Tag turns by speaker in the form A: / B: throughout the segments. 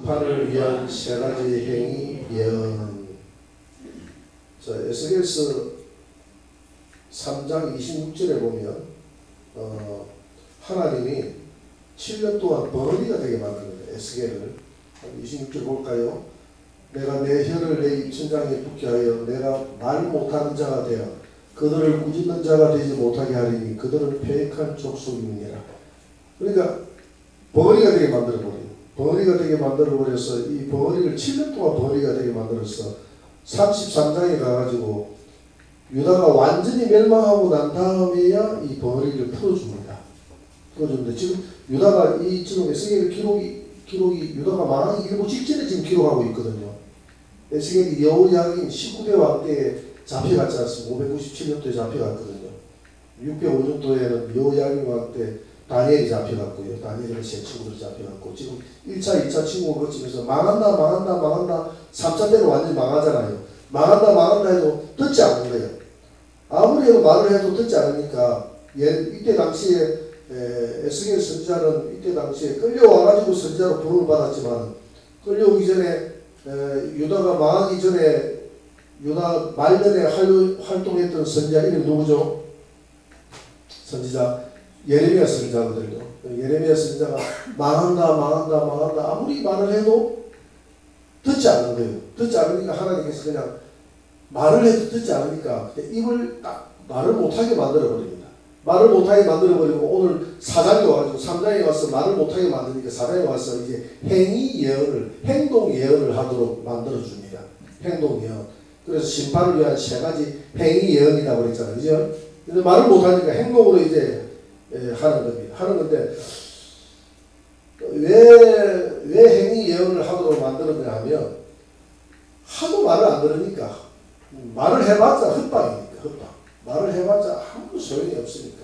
A: 심판을 위한 세 가지 행위 예언. 자, 에스겔서 3장 26절에 보면 하나님이 7년 동안 벌이가 되게 만드는 에스겔을 26절 볼까요? 내가 내 혀를 내 입천장에 붙게 하여 내가 말 못하는 자가 되어 그들을 꾸짖는 자가 되지 못하게 하리니 그들은 패역한 족속이니라. 그러니까 벌이가 되게 만들어버려요. 벌이가 되게 만들어버려서 이 벌이를 7년 동안 벌이가 되게 만들어서 33장에 가가지고 유다가 완전히 멸망하고 난 다음에야 이 벌이를 풀어줍니다. 풀어줍니다. 지금 유다가 지금 에스겔 기록이 유다가 망하기 일부 직전에 지금 기록하고 있거든요. 에스겔이 여호야긴 19대 왕 때 잡혀갔지 않습니까? 597년도에 잡혀갔거든요. 605년도에는 여호야긴 왕 때 다니엘이 잡혀갔고요. 다니엘은 세 친구들 잡혀갔고 지금 1차, 2차 친구를 거치면서 망한다 3차 때는 완전히 망하잖아요. 망한다 해도 듣지 않는 거예요. 아무리 말을 해도 듣지 않으니까 이때 당시에 에스겔 선지자는 이때 당시에 끌려와가지고 선지자로 부름을 받았지만 끌려오기 전에 유다가 망하기 전에 유다 말년에 활동했던 선지자 이름이 누구죠? 선지자 예레미야 선지자거든요. 예레미야 선지자가 망한다 아무리 말을 해도 듣지 않는 거예요. 듣지 않으니까 하나님께서 그냥 말을 해도 듣지 않으니까 입을 딱 말을 못하게 만들어버립니다. 말을 못하게 만들어버리고 오늘 4장에 와가지고 3장에 와서 말을 못하게 만드니까 4장에 와서 이제 행위 예언을 행동 예언을 하도록 만들어줍니다. 행동 예언. 그래서 심판을 위한 세 가지 행위 예언이라고 그랬잖아요. 그죠? 근데 말을 못하니까 행동으로 이제 하는 겁니다. 하는 건데 왜 행위 예언을 하도록 만들었냐 하면 하도 말을 안 들으니까 말을 해봤자 헛방이니까 헛방. 말을 해봤자 아무 소용이 없으니까.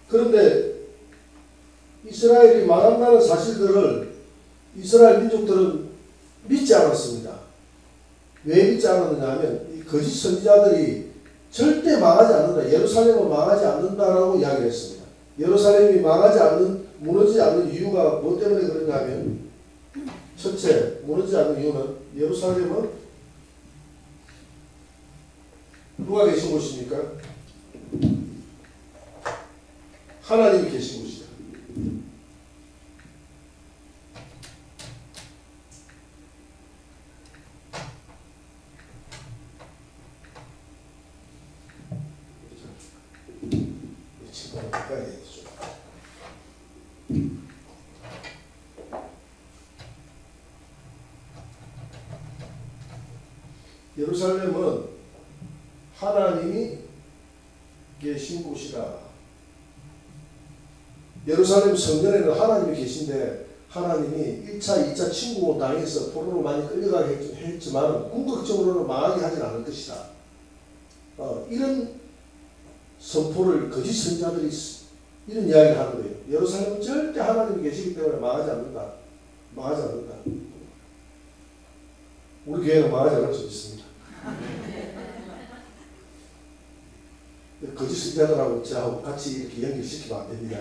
A: 그런데 이스라엘이 망한다는 사실들을 이스라엘 민족들은 믿지 않았습니다. 왜 믿지 않았느냐 하면 이 거짓 선지자들이 절대 망하지 않는다. 예루살렘은 망하지 않는다라고 이야기를 했습니다. 예루살렘이 무너지지 않는 이유가 뭐 때문에 그런가 하면 첫째, 무너지지 않는 이유는 예루살렘은 누가 계신 곳입니까? 하나님이 계신 곳이다. 지금 가까이 해주죠. 예루살렘은 하나님이 계신 곳이다. 예루살렘 성전에는 하나님이 계신데 하나님이 1차, 2차 침공을 당해서 포로로 많이 끌려가게 했지만 궁극적으로는 망하게 하진 않을 것이다. 이런 선포를 거짓 선지자들이 이런 이야기를 하는 거예요. 예루살렘은 절대 하나님이 계시기 때문에 망하지 않는다. 망하지 않는다. 우리 교회는 망하지 않을 수 있습니다. 거짓 선지자들하고 저하고 같이 이렇게 연결시키면 안 됩니다.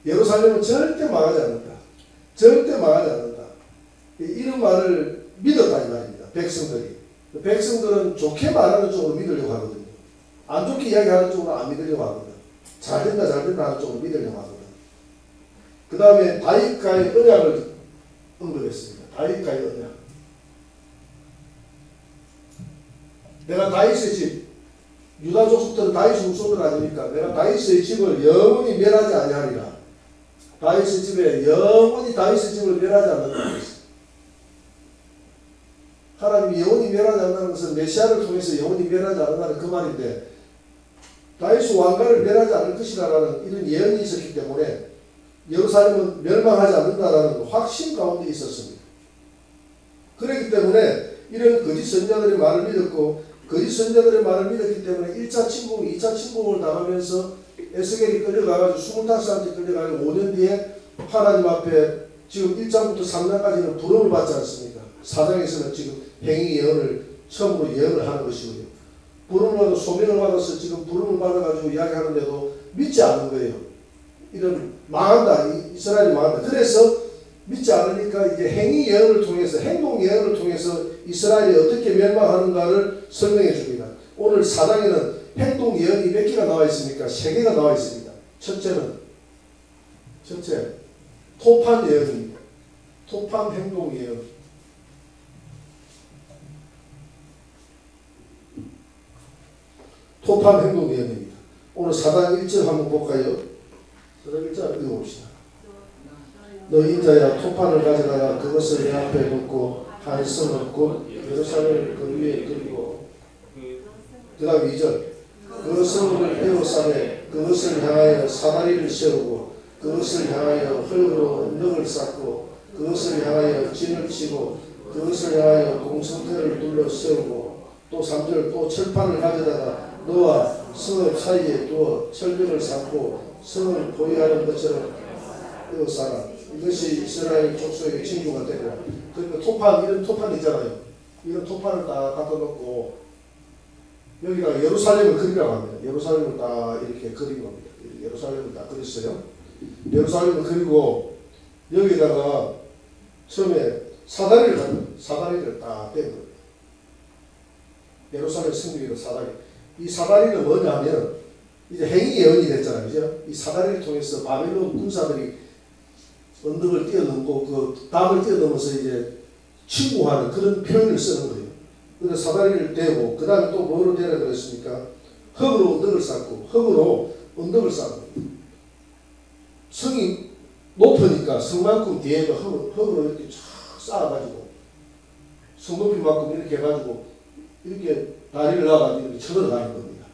A: 예루살렘은 절대 망하지 않는다. 절대 망하지 않는다. 이런 말을 믿었다 이 말입니다. 백성들은 좋게 말하는 쪽으로 믿으려고 하거든요. 안 좋게 이야기하는 쪽으로 안 믿으려고 하거든요. 잘 된다 하는 쪽으로 믿으려고 하거든요. 그 다음에 다윗과의 언약을 언급했습니다. 다윗과의 언약. 내가 다윗의 집, 유다 족속들은 다윗의 후손들 아닙니까? 내가 다윗의 집을 영원히 멸하지 아니하리라. 다윗의 집에 영원히 다윗의 집을 멸하지 않는다는 것입니다. 하나님이 영원히 멸하지 않는다는 것은 메시아를 통해서 영원히 멸하지 않는다는 그 말인데 다윗의 왕가를 멸하지 않을 것이라는 이런 예언이 있었기 때문에 예루살렘은 멸망하지 않는다라는 확신 가운데 있었습니다. 그렇기 때문에 이런 거짓 선지자들의 말을 믿었고 거짓 선지자들의 말을 믿었기 때문에 1차 침공, 2차 침공을 당하면서 에스겔이 끌려가가지고 25사람한테 끌려가지고 5년 뒤에 하나님 앞에 지금 1장부터 3장까지는 부름을 받지 않습니까? 4장에서는 지금 행위 예언을 처음으로 예언을 하는 것이고요. 부름을 받아 소명을 받아서 지금 부름을 받아가지고 이야기하는데도 믿지 않는 거예요. 이런 망한다. 이스라엘이 망한다. 그래서 믿지 않으니까 이제 행위 예언을 통해서, 행동 예언을 통해서 이스라엘이 어떻게 멸망하는가를 설명해 줍니다. 오늘 4장에는 행동 예언이 몇 개가 나와 있습니까? 3개가 나와 있습니다. 첫째, 토판 예언입니다. 토판 행동 예언. 토판 행동 예언입니다. 오늘 4장 1절 한번 볼까요? 4장 1절 읽어봅시다. 너 인자야 토판을 가져다가 그것을 내 앞에 놓고 한 성을 곧 예루살렘을 그 위에 그리고 그 다음 2절 그 성을 에워싸매 그것을 향하여 사다리를 세우고 그것을 향하여 흙으로 언덕을 쌓고 그것을 향하여 진을 치고 그것을 향하여 공성대를 둘러 세우고 또 3절 또 철판을 가져다가 너와 성읍 사이에 두어 철벽을 쌓고 성을 보유하는 것처럼 에워싸라. 이것이 이스라엘 족속의 징조가 되리라. 그러니까 토판, 이런 토판 있잖아요. 이런 토판을 딱 갖다 놓고 여기가 예루살렘을 그리라고 합니다. 예루살렘을 딱 이렇게 그린 겁니다. 예루살렘을 딱 그렸어요. 예루살렘을 그리고 여기다가 처음에 사다리를 갖는 사다리를 딱 뺀 겁니다. 예루살렘 성벽에도 사다리. 이 사다리는 뭐냐면 이제 행위 예언이 됐잖아요. 그죠? 이 사다리를 통해서 바벨론 군사들이 언덕을 뛰어넘고 그 담을 뛰어넘어서 이제 침공하는 그런 표현을 쓰는 거예요. 그래서 사다리를 대고 그 다음에 또 뭐로 대라 그랬습니까? 흙으로 언덕을 쌓고 흙으로 언덕을 쌓고 성이 높으니까 성만큼 뒤에가 흙으로 이렇게 쫙 쌓아가지고 성 높이만큼 이렇게 해가지고 이렇게 다리를 놔가지고 이렇게 쳐들어가는 겁니다.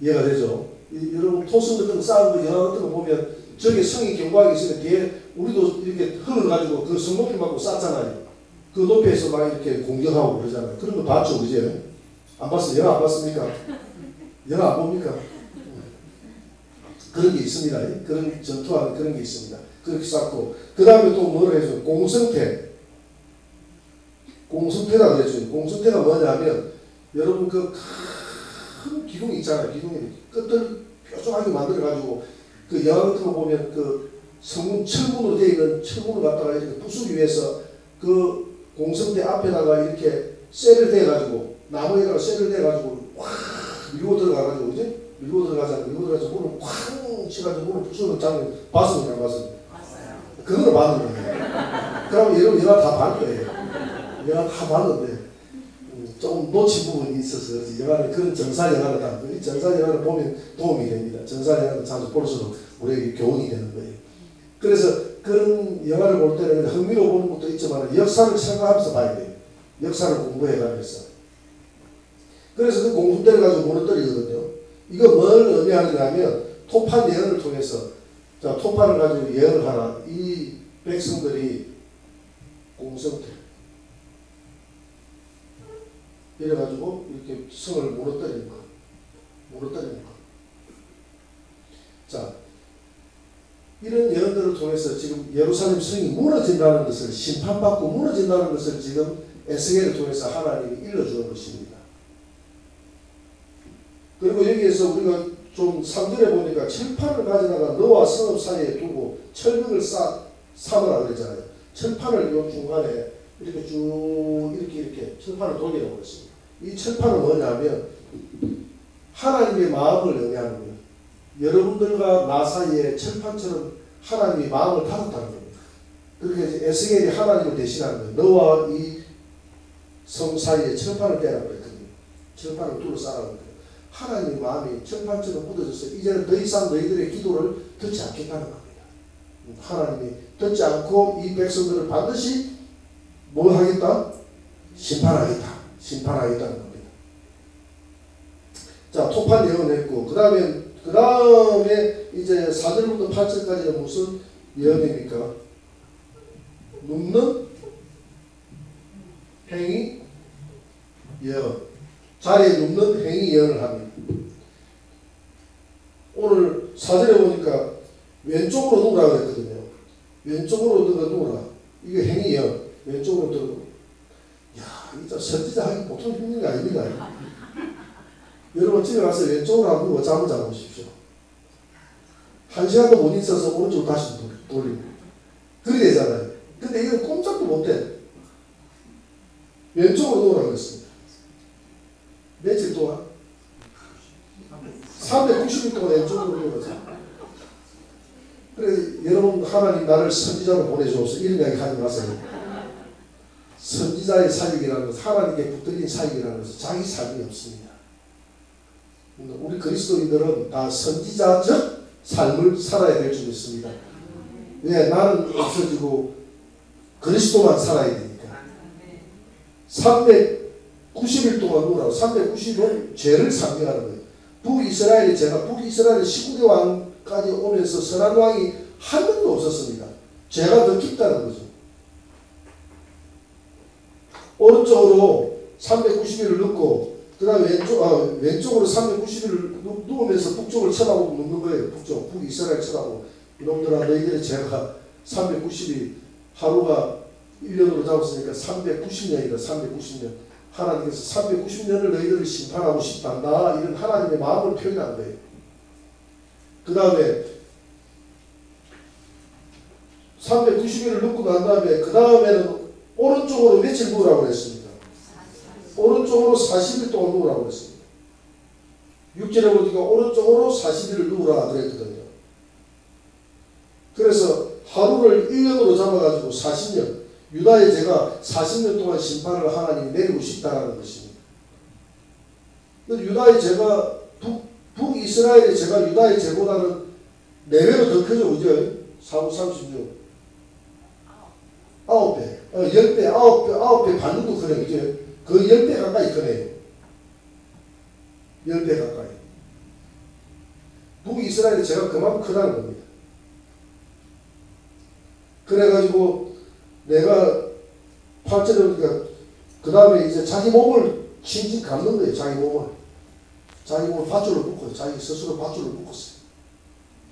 A: 이해가 되죠? 여러분 토성 같은 거 쌓은 거 영화 같은 거 보면 저게 성이 견고하게 있으면 뒤에 우리도 이렇게 흙을 가지고 그 성 높이만큼 쌓잖아요. 그 높이에서 막 이렇게 공격하고 그러잖아요. 그런 거 봤죠, 그죠? 안 봤어요? 영화 안 봤습니까? 영화 안 봅니까? 그런 게 있습니다. 그런 전투하는 그런 게 있습니다. 그렇게 쌓고 그 다음에 또 뭐를 해줘? 공성태. 공성태라고 그랬죠. 공성태가 뭐냐면 여러분 그 큰 기둥이 있잖아요. 기둥이 끝을 뾰족하게 만들어가지고 그 영화 같은 거 보면 그 성문 철문으로 되어 있는 철문을 갖다가 이렇게 부수기 위해서 그 공성대 앞에다가 이렇게 쇠를 대가지고 나무에다가 쇠를 대가지고 확 밀고 들어가가지고 그지? 밀고 들어가서 문을 쾅 치가지고 문을 부수는 장면 봤습니까? 안 봤습니까? 봤어요. 그거는 봤는 거예요. 그럼 여러분 영화 다 볼 거예요. 영화 다 봤는데 조금 놓친 부분이 있어서 영화는 그런 정사 영화를 다 정사 영화를 보면 도움이 됩니다. 정사 영화를 자주 볼수록 우리에게 교훈이 되는 거예요. 그래서 그런 영화를 볼 때는 흥미로 보는 것도 있지만 역사를 생각하면서 봐야 돼요. 역사를 공부해가면서. 그래서 그 공부대를 가지고 무너뜨리거든요. 이거 뭘 의미하느냐 하면 토판 예언을 통해서 자 토판을 가지고 예언을 하라. 이 백성들이 공성태 이래가지고 이렇게 성을 무너뜨리는 거. 무너뜨리는 거. 자 이런 예언들을 통해서 지금 예루살렘 성이 무너진다는 것을 심판받고 무너진다는 것을 지금 에스겔을 통해서 하나님이 일러주는 것입니다. 그리고 여기에서 우리가 좀 3절에 보니까 철판을 가져다가 너와 성읍 사이에 두고 철벽을 삼으라 그랬잖아요. 철판을 요 중간에 이렇게 쭉 이렇게 철판을 돌리라고 그랬습니다. 이 철판은 뭐냐면 하나님의 마음을 의미하는 거예요. 여러분들과 나 사이에 철판처럼 하나님이 마음을 다뤘다는 겁니다. 그렇게 에스겔이 하나님을 대신하는 거예요. 너와 이 성 사이에 철판을 떼라고 그랬거든요. 철판을 둘러싸라고 그랬거든요. 하나님의 마음이 철판처럼 묻어져서 이제는 더 이상 너희들의 기도를 듣지 않겠다는 겁니다. 하나님이 듣지 않고 이 백성들을 반드시 뭘 하겠다? 심판하겠다. 심판하겠다는 겁니다. 자, 토판 예언했고 그 다음에 이제 4절부터 8절까지는 무슨 예언입니까? 눕는 행위 예언. 자리에 눕는 행위 예언을 합니다. 오늘 4절에 보니까 왼쪽으로 누우라고 했거든요. 왼쪽으로 누우라. 이게 행위 예언. 왼쪽으로 들고. 야, 진짜 선지자 하기 보통 힘든 게 아닙니다. 여러분 집에 가서 왼쪽으로 한번 누워 잠을 자보십시오. 1시간도 못 있어서 오른쪽으로 다시 돌리고. 그래 되잖아요. 근데 이건 꼼짝도 못해. 왼쪽으로 놓으라고 그랬습니다. 며칠 동안? 390일 동안 왼쪽으로 놓으라고. 그래서 여러분, 하나님 나를 선지자로 보내주옵소서 이런 이야기 하지 마세요. 선지자의 사역이라는 것은 하나님께 붙들린 사역이라는 것은 자기 삶이 없습니다. 우리 그리스도인들은 다 선지자적 삶을 살아야 될 줄 믿습니다. 왜? 나는 없어지고 그리스도만 살아야 되니까. 390일 동안 누라고. 390은 죄를 상징하는 거예요. 북이스라엘의 죄가, 북이스라엘의 19대 왕까지 오면서 선한 왕이 한 명도 없었습니다. 죄가 더 깊다는 거죠. 오른쪽으로 390일을 넣고 그 다음에 왼쪽으로 390일을 누우면서 북쪽을 쳐다보고 눕는 거예요. 북쪽, 북이스라엘 쳐다보고. 이놈들아, 너희들의 죄가 390일, 하루가 1년으로 잡았으니까 390년이다. 390년. 하나님께서 390년을 너희들을 심판하고 싶단다. 이런 하나님의 마음을 표현한 거예요. 그 다음에 390일을 넣고 난 다음에 그 다음에는 오른쪽으로 며칠 누우라고 그랬습니다. 오른쪽으로 40일 동안 누우라고 그랬습니다. 6절에 보니까 오른쪽으로 40일을 누우라 그랬거든요. 그래서 하루를 1년으로 잡아가지고 40년, 유다의 죄가 40년 동안 심판을 하나님이 내리고 싶다라는 것입니다. 유다의 죄가 북이스라엘의 죄가 유다의 죄보다는 4배로 더 크죠. 그죠? 4, 36 9배 10배 9배 반 정도 크네. 그죠? 거의 10배 가까이 크네요. 10배 가까이. 북이스라엘의 죄가 그만큼 크다는 겁니다. 그래가지고 내가 8절에 보니까 그 다음에 이제 자기 몸을 칭칭 감는 거예요. 자기 몸을 밧줄로 묶어요. 자기 스스로 밧줄로 묶었어요.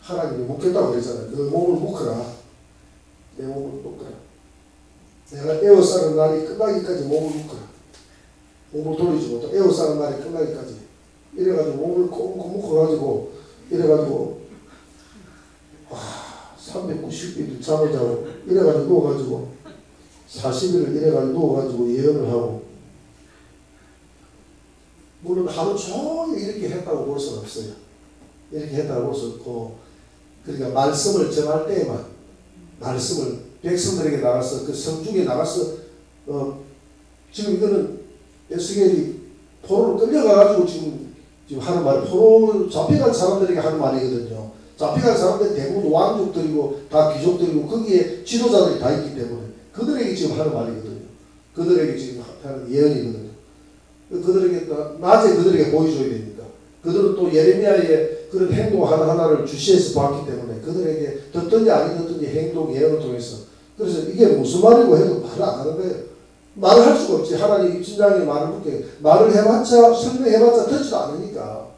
A: 하나님이 묶겠다고 그랬잖아요. 너 몸을 묶어라. 내 몸을 묶어라. 내가 에워싸는 날이 끝나기까지 몸을 묶어라. 몸을 돌리지 못하고 에워싸는 날이 끝나기까지. 이래가지고 몸을 꽁꽁 묶어가지고 이래가지고 390일을 잠을 자고 이래가지고 누워가지고 40일을 이래가지고 누워가지고 예언을 하고, 물론 하루 종일 이렇게 했다고 볼 수는 없어요. 이렇게 했다고 볼 수 없고, 그러니까 말씀을 전할 때에만 말씀을 백성들에게 나가서 그 성중에 나가서 지금 이거는 에스겔이 포로로 끌려가가지고 지금 하는 말, 포로 잡혀간 사람들에게 하는 말이거든요. 잡혀간 사람들이 대부분 왕족들이고 다 귀족들이고 거기에 지도자들이 다 있기 때문에 그들에게 지금 하는 말이거든요. 그들에게 지금 하는 예언이거든요. 그들에게 낮에 그들에게 보여줘야 됩니다. 그들은 또 예레미야의 그런 행동 하나하나를 주시해서 봤기 때문에 그들에게 듣든지 아니 듣든지 행동 예언을 통해서, 그래서 이게 무슨 말이고 해도 말을 안 하는 거예요. 말을 할 수가 없지. 하나님 입신장에 말을 붙게 말을 해봤자 설명해봤자 듣지도 않으니까.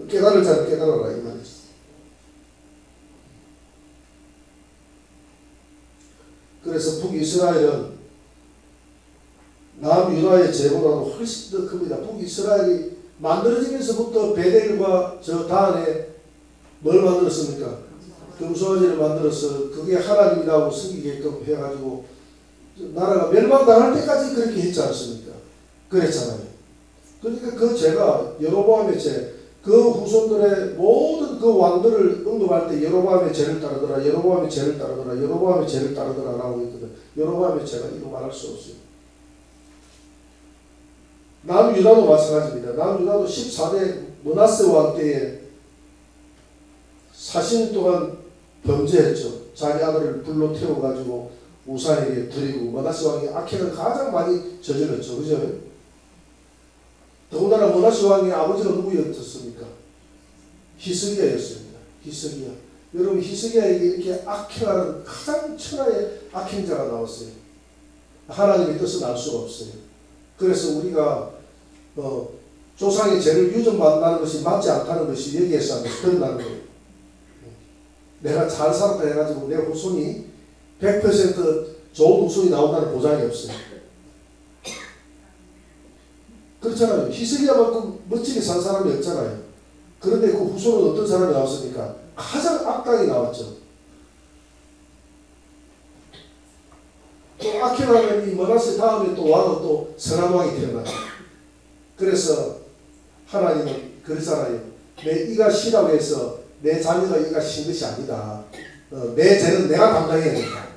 A: 깨달을 자는 깨달아라 이 말이지. 그래서 북이스라엘은 남유다의 죄보다도 훨씬 더 큽니다. 북이스라엘이 만들어지면서부터 베델과 저 단에 뭘 만들었습니까? 금송아지를 만들어서 그게 하나님이라고 섬기게끔 해가지고 나라가 멸망당할 때까지 그렇게 했지 않습니까? 그랬잖아요. 그러니까 그 죄가 여로보암의 죄, 그 후손들의 모든 그 왕들을 응답할 때 여로보암의 죄를 따르더라, 여로보암의 죄를 따르더라, 여로보암의 죄를 따르더라 라고 있거든. 여로보암의 죄가 이루 말할 수 없어요. 남유다도 마찬가지입니다. 남유다도 14대 므낫세 왕 때에 40년 동안 범죄했죠. 자기 아들을 불로 태워가지고 우사에게 드리고, 므낫세 왕이 악행을 가장 많이 저질렀죠. 그죠? 더군다나 므낫세 왕의 아버지가 누구였습니까? 히스기야였습니다. 히스기야. 여러분, 히스기야에게 이렇게 악행하는 가장 천하의 악행자가 나왔어요. 하나님의 뜻은 알 수가 없어요. 그래서 우리가 조상의 죄를 유전받는다는 것이 맞지 않다는 것이 여기에서 드러나는 거예요. 내가 잘 살았다 해가지고 내 후손이 100% 좋은 후손이 나온다는 보장이 없어요. 그렇잖아요. 히스기야만큼 멋지게 산 사람이 없잖아요. 그런데 그 후손은 어떤 사람이 나왔습니까? 가장 악당이 나왔죠. 또 아케나는 이 므낫세 다음에 또 와서 또 선한 왕이 태어났죠. 그래서 하나님은 그러잖아요. 내 이가 시라고 해서 내 자녀가 이가 신 것이 아니다. 내 죄는 내가 담당해야 된다.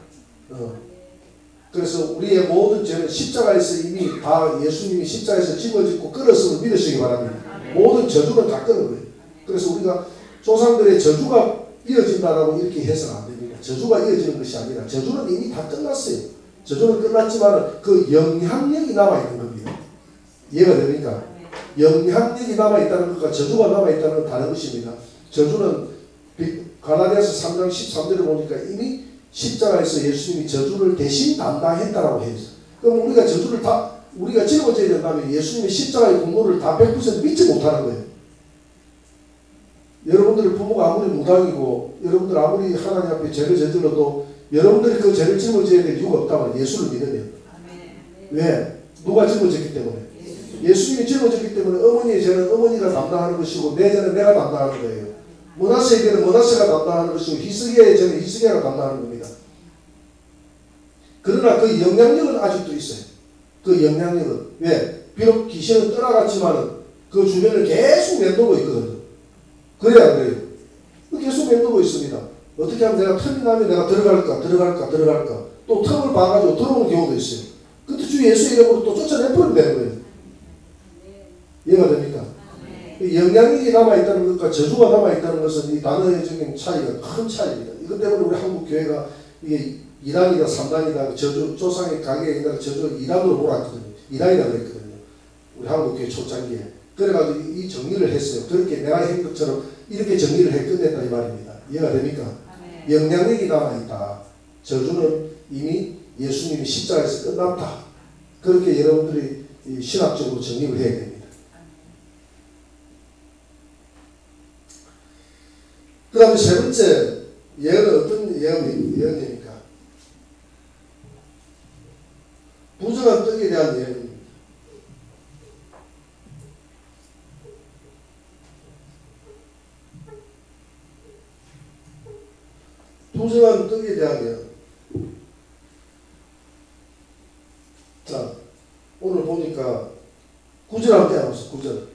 A: 그래서 우리의 모든 죄는 십자가에서 이미 다 예수님이 십자가에서 짊어지고 끌었음을 믿으시기 바랍니다. 모든 저주는 다 끊은 거예요. 그래서 우리가 조상들의 저주가 이어진다라고 이렇게 해서는 안 됩니다. 저주가 이어지는 것이 아니라 저주는 이미 다 끝났어요. 저주는 끝났지만 그 영향력이 남아있는 겁니다. 이해가 됩니까? 영향력이 남아있다는 것과 저주가 남아있다는 건 다른 것입니다. 저주는 갈라디아서 3장 13절을 보니까 이미 십자가에서 예수님이 저주를 대신 담당했다라고 해요. 그럼 우리가 저주를 다 우리가 짊어져야 된다면 예수님이 십자가의 공로를 다 100% 믿지 못하는 거예요. 여러분들의 부모가 아무리 무당이고 여러분들 아무리 하나님 앞에 죄를 저질러도 여러분들이 그 죄를 짊어져야 될 이유가 없다면 예수를 믿으면. 왜? 누가 짊어졌기 때문에. 예수님이 짊어졌기 때문에 어머니의 죄는 어머니가 담당하는 것이고 내 죄는 내가 담당하는 거예요. 므낫세의 죄는 므낫세가 담당하는 것이고 히스기야의 죄는 히스기야가 담당하는 겁니다. 그러나 그 영향력은 아직도 있어요. 그 영향력은. 왜? 비록 귀신은 떠나갔지만은 그 주변을 계속 맴돌고 있거든요. 그래야 그래요. 계속 맴돌고 있습니다. 어떻게 하면 내가 틈이 나면 내가 들어갈까. 또 틈을 봐가지고 들어오는 경우도 있어요. 그때 주 예수 이름으로 또 쫓아내버리면 되는 거예요. 이해가 됩니까? 영향력이 남아있다는 것과 저주가 남아있다는 것은 이 단어적인 차이가 큰 차이입니다. 이것 때문에 우리 한국 교회가 이게 2단이다 3단이다 저주 조상의 가게에 있는 저주 2단으로 몰았거든요. 2단이라고 그랬거든요. 우리 한국 교회 초창기에. 그래가지고 이 정리를 했어요. 그렇게 내가 한 것처럼 이렇게 정리를 해 끝냈다 이 말입니다. 이해가 됩니까? 영향력이 남아있다. 저주는 이미 예수님이 십자가에서 끝났다. 그렇게 여러분들이 신학적으로 정립을 해야 됩니다. 그 다음에 세 번째 예언은 어떤 예언입니까? 부정한 떡에 대한 예언입니다. 부정한 떡에 대한 예언. 자, 오늘 보니까 9절 한번 떼어보세요. 9절.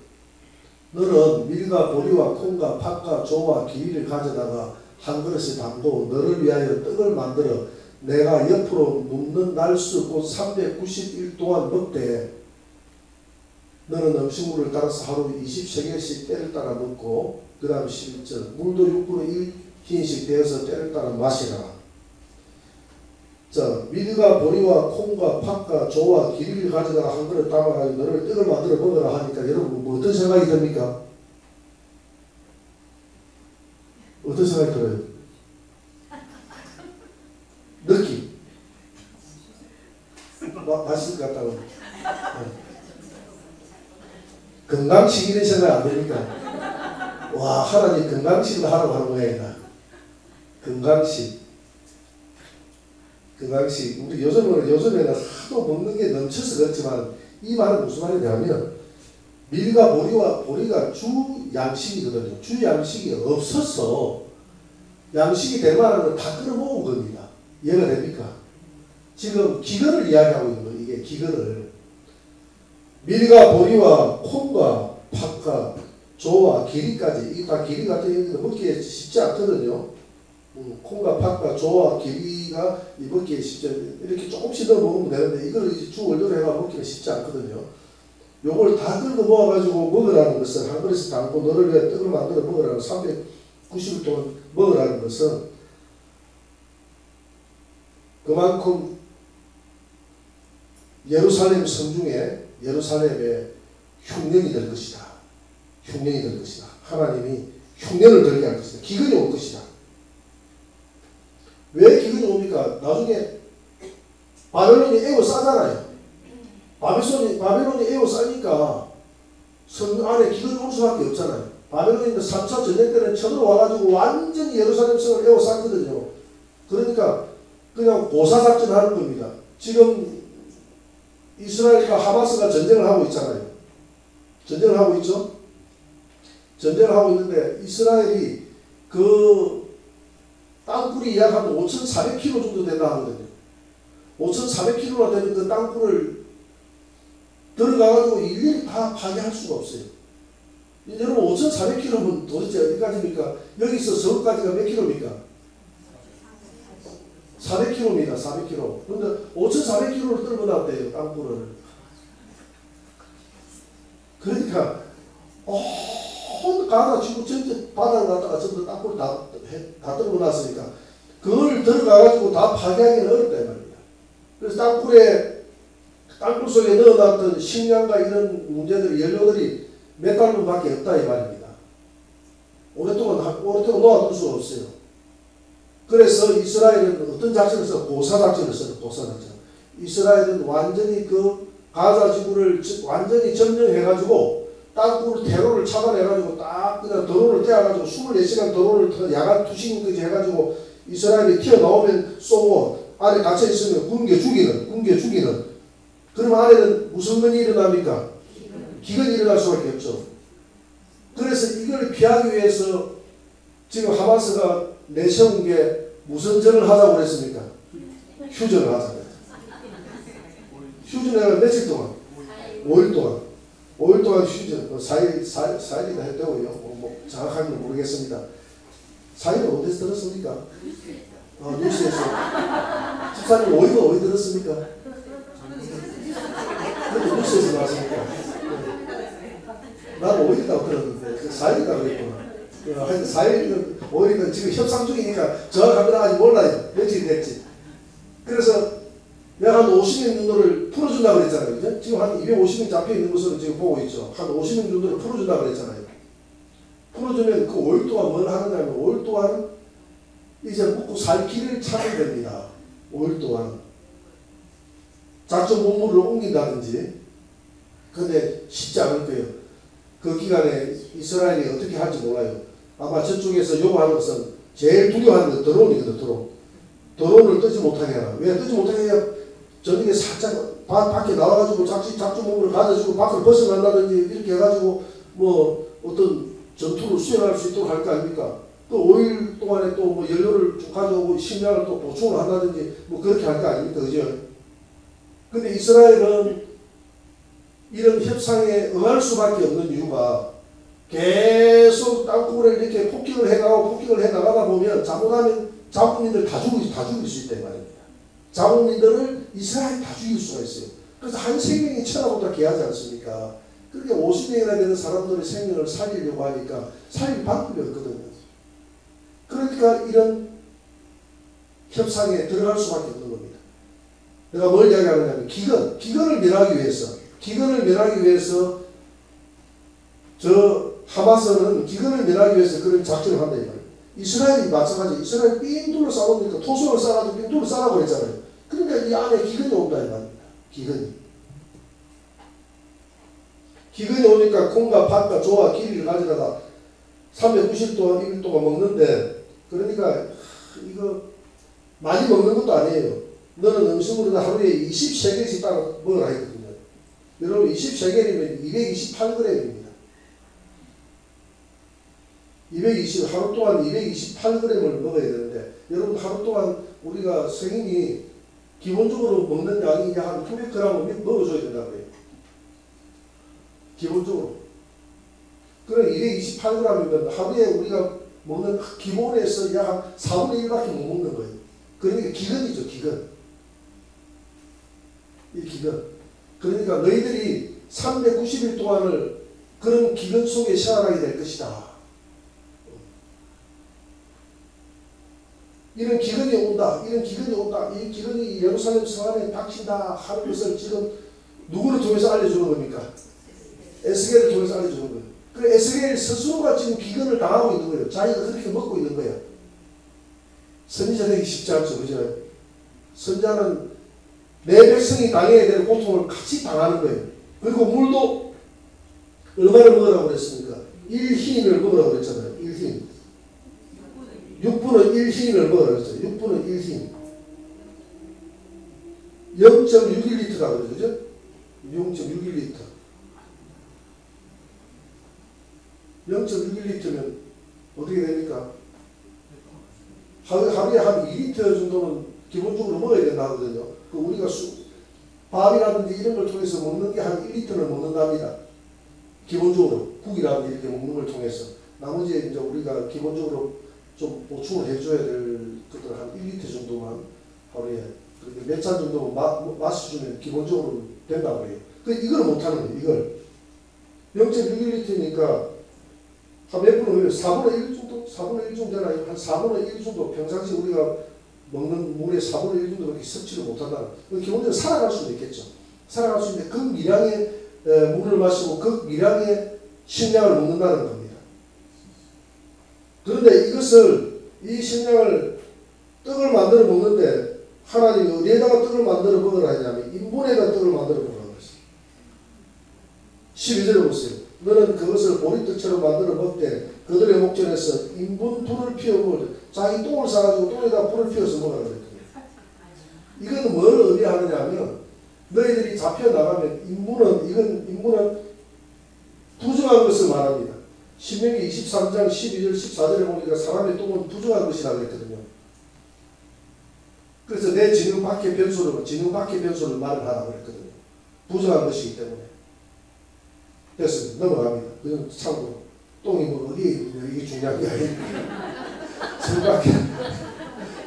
A: 너는 밀과 보리와 콩과 팥과 조와 기위를 가져다가 한 그릇에 담고 너를 위하여 떡을 만들어 내가 옆으로 눕는 날수 곧 390일 동안 먹되 너는 음식물을 따라서 하루 20세겔씩 때를 따라 먹고 그 다음 11절 물도 6분의 1흰씩 되어서 때를 따라 마시라. 자, 밀과 보리와 콩과 팥과 조와 기름을 가져다가 한 그릇 담아가지고 너를 떡을 만들어 먹으라 하니까 여러분 뭐 어떤 생각이 듭니까? 어떤 생각이 들어요? 느낌. 맛있을 것 같다고. 건강식 이런 생각 안 됩니까? 와, 하나님 건강식을 하라고 하는 모양이다. 건강식. 우리 요즘에는 하도 먹는 게 넘쳐서 그렇지만 이 말은 무슨 말이냐면 밀과 보리가 주 양식이거든요. 주 양식이 없어서 양식이 될 만한 걸 다 끌어모은 겁니다. 이해가 됩니까? 지금 기근을 이야기하고 있는 거예요. 이게 기근을. 밀과 보리와 콩과 팥과 조와 기리까지 이 다 기리 같은 경우는 먹기 쉽지 않거든요. 콩과 팥과 조와 기위가 먹기에 쉽지 이렇게 조금씩 더 먹으면 되는데 이걸 이제 주 원료로 해가 먹기가 쉽지 않거든요. 요걸 다 긁어 모아가지고 먹으라는 것은 한 그릇에 담고 너를 위해 떡을 만들어 먹으라는 390일 동안 먹으라는 것은 그만큼 예루살렘 성중에 예루살렘의 흉년이 될 것이다. 흉년이 될 것이다. 하나님이 흉년을 들게 할 것이다. 기근이 올 것이다. 왜 기근이 옵니까? 나중에 바벨론이 에워싸잖아요. 바벨론이 에워싸니까 성 안에 기근이 올 수밖에 없잖아요. 바벨론이 3차 전쟁 때는 쳐들어와가지고 완전히 예루살렘 성을 에워쌌거든요. 그러니까 그냥 고사작전 하는 겁니다. 지금 이스라엘과 하마스가 전쟁을 하고 있잖아요. 전쟁을 하고 있죠? 전쟁을 하고 있는데 이스라엘이 그 땅굴이 약 한 5,400km 정도 된다 하거든요. 5,400km나 되는 그 땅굴을 들어가가지고 일일이 다 파괴할 수가 없어요. 여러분 5,400km면 도대체 어디까지입니까? 여기서 서울까지가 몇 킬로입니까? 400km입니다. 400km. 그런데 5,400km를 뚫고 놨대요. 땅굴을. 그러니까 가다 지고 전체 바닥을 갖다가 전부 땅굴을 다 뚫고 놨으니까 그걸 들어가가지고 다 파괴하기는 어렵다 이 말입니다. 그래서 땅굴 속에 넣어놨던 식량과 이런 문제들이 연료들이 몇 달분밖에 없다 이 말입니다. 오랫동안 놓아둘 수가 없어요. 그래서 이스라엘은 어떤 작전을 써? 고사작전을 써요. 고사작전. 이스라엘은 완전히 그 가자 지구를 완전히 점령해가지고 땅굴 대로를 차단해가지고 딱 그냥 드론을 떼어가지고 24시간 드론을 야간 투신까지 해가지고 이스라엘이 튀어나오면 쏘고 안에 갇혀있으면 굶겨 죽이는 그러면 안에는 무슨 건이 일어납니까? 기근이 일어날 수밖에 없죠. 그래서 이걸 피하기 위해서 지금 하마스가 내세운 게 무슨 절을 하자고 그랬습니까? 휴전을 하자고. 휴전을 며칠 동안? 5일 동안 휴전. 4일이나 했다고요. 뭐 정확하게는 모르겠습니다. 4일은 어디서 들었습니까? 뉴스에서. 집사님 5일은 어디 들었습니까? 그래도 뉴스에서 나왔습니까? 나는 5일이라고 들었는데 4일이라고 그랬구나. 하여튼 4일이든 5일이든 지금 협상 중이니까 정확하게 아직 몰라요. 며칠이 됐지. 그래서 내가 한 50명 정도를 풀어준다고 그랬잖아요. 그죠? 지금 한 250명 잡혀있는 것으로 지금 보고 있죠. 한 50명 정도를 풀어준다고 그랬잖아요. 풀어주면 그 5일 동안 뭘 하느냐면 5일 동안 이제 먹고 살 길을 찾으면 됩니다. 5일 동안. 작전 본부를 옮긴다든지. 근데 쉽지 않을 거예요. 그 기간에 이스라엘이 어떻게 할지 몰라요. 아마 저쪽에서 요구하는 것은 제일 두려워하는 건 드론이거든. 드론을 뜨지 못하게 하라. 왜 뜨지 못하게 해야 저녁에 살짝 밖에 나와가지고 작전본부를 가져주고 밖으로 벗어난다든지 이렇게 해가지고 뭐 어떤 전투를 수행할 수 있도록 할 거 아닙니까? 또 5일 동안에 또 뭐 연료를 쭉 가져오고 식량을 또 보충을 한다든지 뭐 그렇게 할 거 아닙니까? 그죠? 근데 이스라엘은 이런 협상에 응할 수밖에 없는 이유가 계속 땅굴에 이렇게 폭격을 해나가다 보면 잘못하면 자국민들 다 죽일 수 있단 말입니다. 자국민들을 이스라엘이 다 죽일 수가 있어요. 그래서 한 생명이 천하보다 귀하지 않습니까? 그렇게 50명이나 되는 사람들의 생명을 살리려고 하니까 살릴 방법이 없거든요. 그러니까 이런 협상에 들어갈 수밖에 없는 겁니다. 내가 뭘 이야기하느냐면 기근을 멸하기 위해서 저 하마스는 기근을 멸하기 위해서 그런 작전을 한다 이 말이에요. 이스라엘이 마찬가지. 이스라엘 삥 둘러싸놓으니까 토성을 쌓아가지고 삥 둘러싸라고 그랬잖아요. 그러니까 이 안에 기근이 온다 이 말입니다. 기근이 오니까 콩과 팥과 조와 기리를 가져다가 390일 동안 1일 동안 먹는데, 그러니까 이거 많이 먹는 것도 아니에요. 너는 음식으로 하루에 20세겔씩 딱 먹으라 했거든요. 여러분 20세겔이면 228g입니다. 하루 동안 228g을 먹어야 되는데, 여러분 하루 동안 우리가 성인이 기본적으로 먹는 양이 한 900g을 먹어줘야 된다고 해요. 기본적으로. 그럼 228g이면 하루에 우리가 먹는 기본에서 약 한 4분의 1밖에 못 먹는 거예요. 그러니까 기근이죠, 기근. 이 기근. 그러니까 너희들이 390일 동안을 그런 기근 속에 생활하게 될 것이다. 이런 기근이 온다. 이 기근이 예루살렘 성 안에 닥친다 하는 것을 지금 누구를 통해서 알려주는 겁니까? 에스겔을 통해서 알려주는 거예요. 그 에스겔 스스로가 지금 기근을 당하고 있는 거예요. 자기가 그렇게 먹고 있는 거예요. 선지자 되기 쉽지 않죠. 그죠? 선자는 내 백성이 당해야 될 고통을 같이 당하는 거예요. 그리고 물도 얼마나 먹으라고 그랬습니까? 1흰을 먹으라고 그랬잖아요. 1흰. 6분의 1흰을 먹으라고 그랬어요. 6분의 1흰. 0.61리터라고 그러죠. 그죠? 0.61리터. 0.61리터면 어떻게 됩니까? 하루에 한 2리터 정도는 기본적으로 먹어야 된다 하거든요. 우리가 밥이라든지 이런 걸 통해서 먹는 게 한 1리터를 먹는답니다. 기본적으로 국이라든지 이렇게 먹는 걸 통해서. 나머지 이제 우리가 기본적으로 좀 보충을 해줘야 될 것들 한 1리터 정도만 하루에 몇 잔 정도 마셔주면 기본적으로 된다고 해요. 이걸 못하는 거예요. 이걸 0.61리터니까 한 몇 분의 1, 4분의 1 정도? 4분의 1 정도 되나요? 한 4분의 1 정도 평상시 우리가 먹는 물의 4분의 1 정도밖에 섭취를 못한다는 기본적으로 살아갈 수는 있겠죠. 살아갈 수 있는데 그 미량의 물을 마시고 그 미량의 식량을 먹는다는 겁니다. 그런데 이 식량을 떡을 만들어 먹는데 하나님이 어디에다가 떡을 만들어 먹으라 하냐면 인분에다 떡을 만들어 먹으라고 했어요. 12절에 보세요. 너는 그것을 보리떡처럼 만들어 먹되 그들의 목전에서 인분 불을 피워 먹으라. 자기 똥을 싸가지고 똥에다 불을 피워서 먹으라 그랬거든요. 이건 뭘 의미하느냐 하면 너희들이 잡혀나가면 인문은 부정한 것을 말합니다. 신명기 23장 12절 14절에 보니까 사람의 똥은 부정한 것이라고 그랬거든요. 그래서 내 진영 밖의 변소를 말을 하라고 그랬거든요. 부정한 것이기 때문에. 됐습니다. 넘어갑니다. 그건 참고로 똥이 뭐 어디에 있느냐 이게 중요한 게 아니니까. 생각해.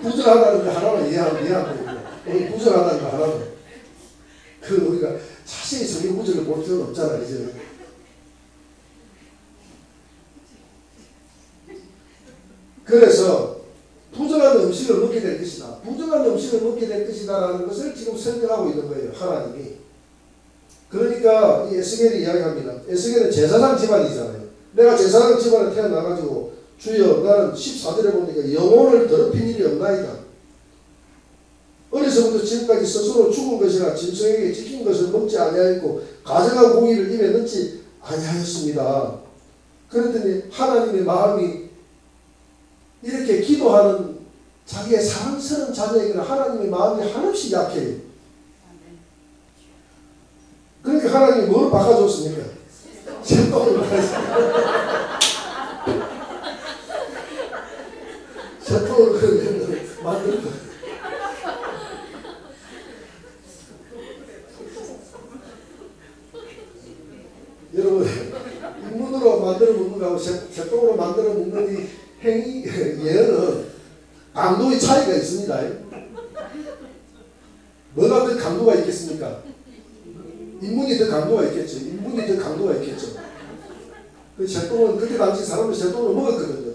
A: 부정하다는 거 하나만 이해하면 되거든요. 부정하다는 거 하나만. 우리가 자세히 성경 구절을 볼 필요는 없잖아요. 이제. 그래서 부정한 음식을 먹게 될 것이다. 부정한 음식을 먹게 될 것이다라는 것을 지금 설명하고 있는 거예요. 하나님이. 그러니까 이 에스겔이 이야기합니다. 에스겔은 제사장 집안이잖아요. 내가 제사장 집안에 태어나가지고 주여 나는 14절에 보니까 영혼을 더럽힌 일이 없나이다. 어려서부터 지금까지 스스로 죽은 것이나 짐승에게 찍힌 것을 먹지 아니하였고 가져간 고기를 입에 넣지 아니하였습니다. 그랬더니 하나님의 마음이 이렇게 기도하는 자기의 사랑스러운 자녀에게는 하나님의 마음이 한없이 약해요. 그러니까 하나님이 뭘 바꿔줬습니까? 새똥을 바꿔줬습니다. 새똥을 만들 거예요. 여러분, 인문으로 만들어 먹는 거하고 새똥으로 만들어 먹는 이 행위, 예언은 강도의 차이가 있습니다. 뭐가 더 강도가 있겠습니까? 인문이 더 강도가 있겠죠. 인문이 더 강도가 있겠죠. 그 새똥은 그때 당시 사람은 새똥을 먹었거든요.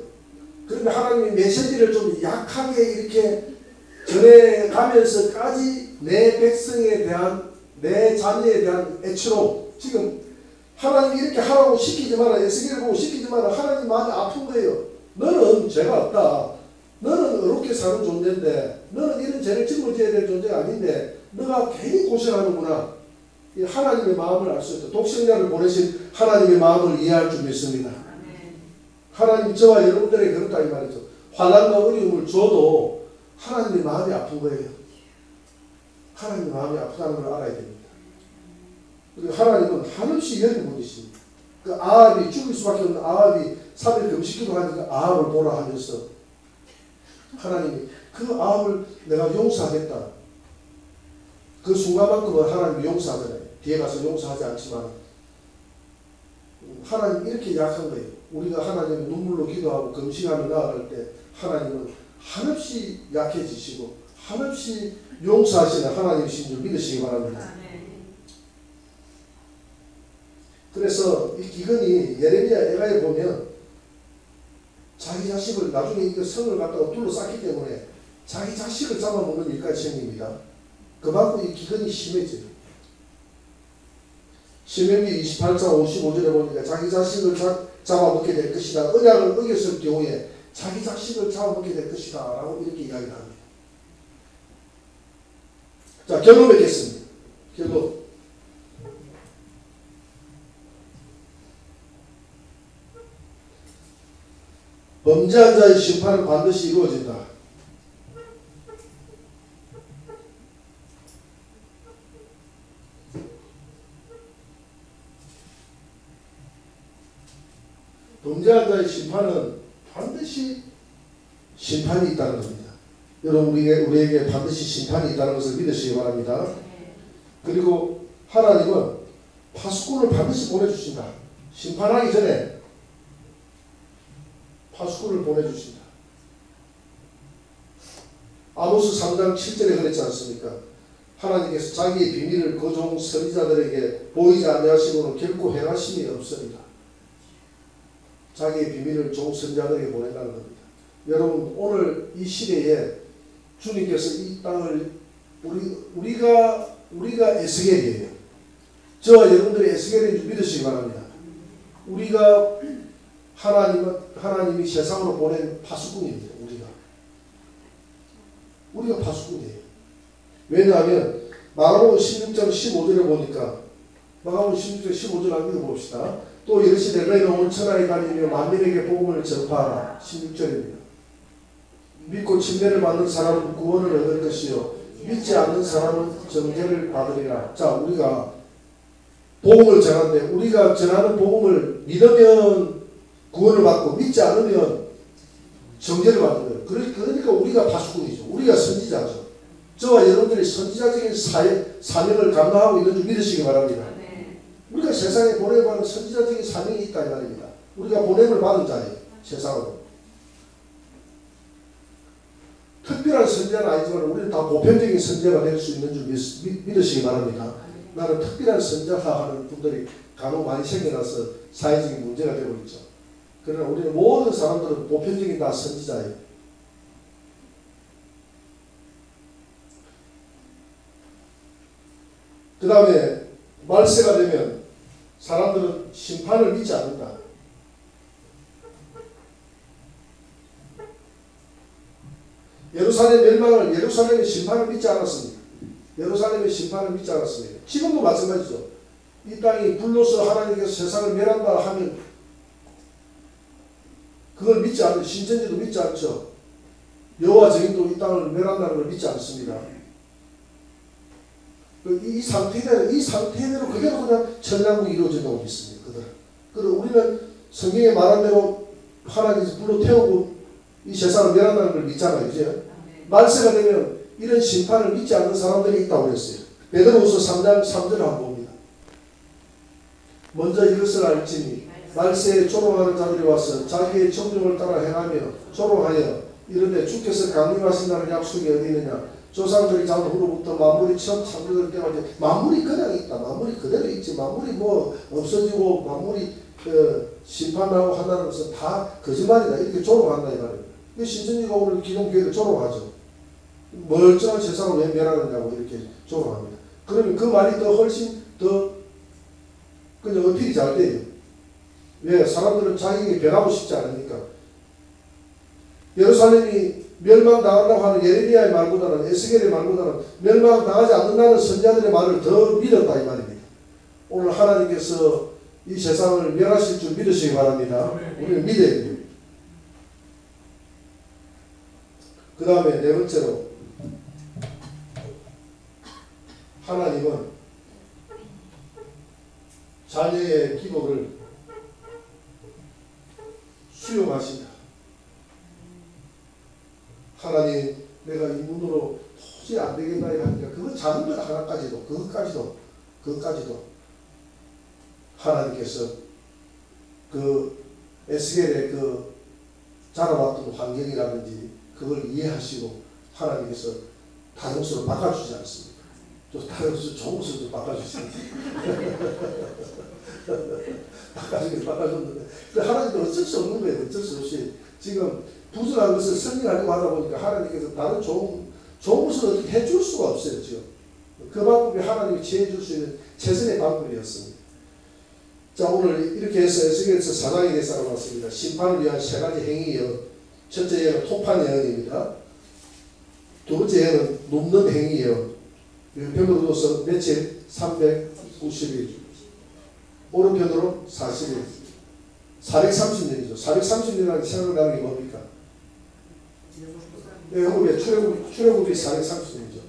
A: 그런데 하나님이 메시지를 좀 약하게 이렇게 전해가면서까지 내 백성에 대한 내 자녀에 대한 애처로 지금 하나님이 이렇게 하라고 시키지 마라. 에스겔을 보고 시키지 마라. 하나님 마음이 아픈 거예요. 너는 죄가 없다. 너는 어렵게 사는 존재인데 너는 이런 죄를 짊어져야 될 존재가 아닌데 너가 괜히 고생하는구나. 하나님의 마음을 알 수 있다. 독생자를 보내신 하나님의 마음을 이해할 줄 믿습니다. 하나님 저와 여러분들에게 그렇다 이 말이죠. 환난과 어려움을 줘도 하나님의 마음이 아픈 거예요. 하나님의 마음이 아프다는 걸 알아야 됩니다. 그리고 하나님은 한없이 여린 분이십니다. 그 아합이 죽을 수밖에 없는 아합이 3일 금식기도 하니까 아합을 보라 하면서 하나님이 그 아합을 내가 용서하겠다. 그 순간만큼은 하나님이 용서하잖아요. 뒤에 가서 용서하지 않지만 하나님 이렇게 약한 거예요. 우리가 하나님의 눈물로 기도하고 금식하며 나아갈 때 하나님은 한없이 약해지시고 한없이 용서하시는 하나님이신 줄 믿으시기 바랍니다. 그래서 이 기근이 예레미야 에가에 보면 자기 자식을 나중에 이거 성을 갖다가 둘러쌌기 때문에 자기 자식을 잡아먹는 일까지 생깁니다. 그만큼 이 기근이 심해져요. 신명기 28장 55절에 보니까 자기 자식을 잡아먹게 될 것이다. 언약을 어겼을 경우에 자기 자식을 잡아먹게 될 것이다 라고 이렇게 이야기를 합니다. 자, 결론 맺겠습니다. 결론. 범죄한 자의 심판은 반드시 이루어진다. 범죄한 자의 심판은 반드시 심판이 있다는 겁니다. 여러분 우리에게 반드시 심판이 있다는 것을 믿으시기 바랍니다. 그리고 하나님은 파수꾼을 반드시 보내주신다. 심판하기 전에 파수꾼을 보내주신다. 아모스 3장 7절에 그랬지 않습니까? 하나님께서 자기의 비밀을 그 종 선지자들에게 보이지 아니하시고는 결코 행하심이 없으리라. 자기의 비밀을 종 선지자들에게 보낸다는 겁니다. 여러분 오늘 이 시대에 주님께서 이 땅을 우리가 에스겔이에요. 저와 여러분들이 에스겔인 줄 믿으시기 바랍니다. 우리가 하나님이 세상으로 보낸 파수꾼입니다. 우리가 파수꾼이에요. 왜냐하면 마가복음 16장 15절에 보니까 마가복음 16장 15절 한번 읽어봅시다. 또 이르시되 너희는 온 천하에 다니며 만민에게 복음을 전파하라. 16절입니다. 믿고 침례를 받는 사람은 구원을 얻을 것이요 믿지 않는 사람은 정죄를 받으리라. 자, 우리가 복음을 전하는데 우리가 전하는 복음을 믿으면 구원을 받고 믿지 않으면 정죄를 받는 거예요. 그러니까 우리가 파수꾼이죠. 우리가 선지자죠. 저와 여러분들이 선지자적인 사명을 감당하고 있는 줄 믿으시기 바랍니다. 우리가 세상에 보내받은 선지자적인 사명이 있다 이 말입니다. 우리가 보냄을 받은 자예요. 세상으로. 특별한 선지자는 아니지만 우리는 다 보편적인 선지자가 될 수 있는 줄 믿으시기 바랍니다. 나는 특별한 선지자라 하는 분들이 간혹 많이 생겨나서 사회적인 문제가 되고 있죠. 그러나 우리는 모든 사람들은 보편적인 다 선지자예요. 그 다음에 말세가 되면 사람들은 심판을 믿지 않는다. 예루살렘의 심판을 믿지 않았습니다. 예루살렘의 심판을 믿지 않았습니다. 지금도 마찬가지죠. 이 땅이 불로서 하나님께서 세상을 멸한다 하면 그걸 믿지 않죠. 신천지도 믿지 않죠. 여호와 증인도 이 땅을 멸한다는 걸 믿지 않습니다. 이 상태대로 그대로 그냥 천량국이 이루어진다고 믿습니다. 그리고 우리는 성경에 말한 대로 하나님께서 불로 태우고 이 세상을 멸한다는 걸 믿잖아요. 이제 말세가 되면 이런 심판을 믿지 않는 사람들이 있다고 했어요. 베드로후서 3장 3절을 한번 봅니다. 먼저 이것을 알지니 말세에 조롱하는 자들이 와서 자기의 정욕을 따라 행하며 조롱하여 이르되 주께서 강림하신다는 약속이 어디 있느냐. 조상들이 자는 후로부터 만물이 처음 창조될 때까지 만물이 그냥 있다. 만물이 그대로 있지. 만물이 뭐 없어지고 만물이 심판하고 한다는 것은 다 거짓말이다. 이렇게 조롱한다 이 말입니다. 신천지가 오늘 기독교회를 조롱하죠. 멀쩡한 세상을 왜 멸하느냐고 이렇게 조롱합니다. 그러면 그 말이 훨씬 더 그냥 어필이 잘 돼요. 왜? 사람들은 자기에게 변하고 싶지 않으니까. 예루살렘이 멸망당한다고 하는 예레미야의 말보다는 에스겔의 말보다는 멸망당하지 않는다는 선지자들의 말을 더 믿었다 이 말입니다. 오늘 하나님께서 이 세상을 멸하실 줄 믿으시기 바랍니다. 우리는 믿어야 돼요. 그 다음에 네 번째로 하나님은 자녀의 기도를 수용하신다. 하나님 내가 이 문으로 도저히 안 되겠나 하니까 그거 작은 것 하나까지도 그것까지도 하나님께서 그 에스겔의 그 자라왔던 환경이라든지 그걸 이해하시고 하나님께서 다른 것으로 바꿔주지 않습니다. 또 다른 것을 좋은 것으로 바꿔주십니다. 바꿔줬는데 하나님도 어쩔 수 없는 거예요. 어쩔 수 없이 지금 부족한 것을 승리하려고 하다 보니까 하나님께서 다른 좋은 것을 어떻게 해줄 수가 없어요. 지금 그 방법이 하나님이 지혜줄 수 있는 최선의 방법이었습니다. 자, 오늘 이렇게 해서 에스겔서 4장에 대해서 알아봤습니다. 심판을 위한 세 가지 행위 예언. 첫째 예언은 토판 예언입니다. 두 번째 예언은 눕는 행위 예언. 왼편으로서 며칠? 390일. 오른편으로 40일. 430년이죠. 430년이라는 생각나는 게 뭡니까? 출애굽이 430년이죠.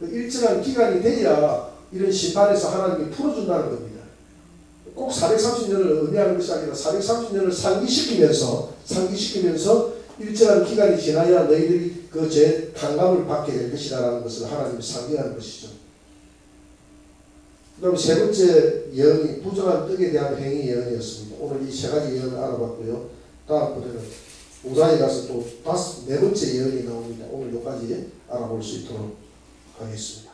A: 일정한 기간이 돼야 이런 심판에서 하나님이 풀어준다는 겁니다. 꼭 430년을 의미하는 것이 아니라 430년을 상기시키면서 일정한 기간이 지나야 너희들이 그 죄 탕감을 받게 될 것이라는 것을 하나님이 상기하는 것이죠. 그럼 세 번째 예언이 부정한 떡에 대한 행위 예언이었습니다. 오늘 이 세 가지 예언을 알아봤고요. 다음번에는 우산에 가서 또 네 번째 예언이 나옵니다. 오늘 여기까지 알아볼 수 있도록 하겠습니다.